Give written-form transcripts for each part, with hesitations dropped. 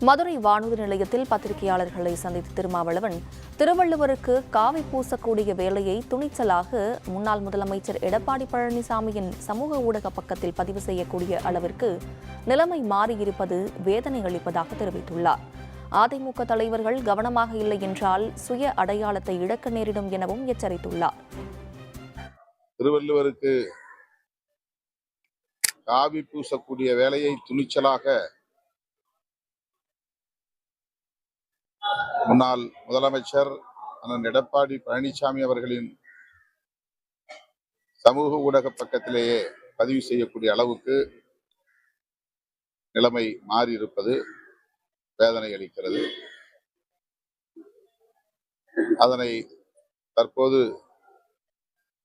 மதுரை வானூர்தி நிலையத்தில் பத்திரிகையாளர்களை சந்தித்த திருமாவளவன், திருவள்ளுவருக்கு காவி பூசக்கூடிய வேலையை துணிச்சலாக முன்னாள் முதலமைச்சர் எடப்பாடி பழனிசாமியின் சமூக ஊடக பக்கத்தில் பதிவு செய்யக்கூடிய அளவிற்கு நிலைமை மாறியிருப்பது வேதனை அளிப்பதாக தெரிவித்துள்ளார். அதிமுக தலைவர்கள் கவனமாக இல்லை என்றால் சுய அடையாளத்தை இழக்க நேரிடும் எனவும் எச்சரித்துள்ளார். திருவள்ளுவருக்கு காவி பூசக்கூடிய வேலையை துணிச்சலாக முன்னாள் முதலமைச்சர் அண்ணன் எடப்பாடி பழனிசாமி அவர்களின் சமூக ஊடக பக்கத்திலேயே பதிவு செய்யக்கூடிய அளவுக்கு நிலைமை மாறியிருப்பது வேதனை அளிக்கிறது. அதனை தற்போது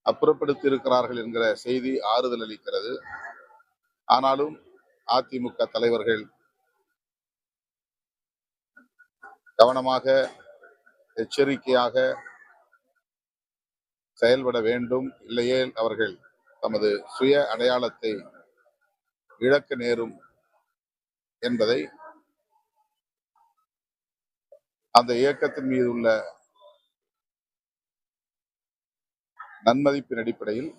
அப்புறப்படுத்தி இருக்கிறார்கள் என்கிற செய்தி ஆறுதல் அளிக்கிறது. ஆனாலும் அதிமுக தலைவர்கள் கவனமாக எச்சரிக்கையாக செயல்பட வேண்டும். இல்லையே அவர்கள் தமது சுய அடையாளத்தை இழக்க நேரும் என்பதை அந்த இயக்கத்தின் மீது உள்ள நன்மதிப்பின் அடிப்படையில்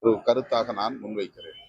ஒரு கருத்தாக நான் முன்வைக்கிறேன்.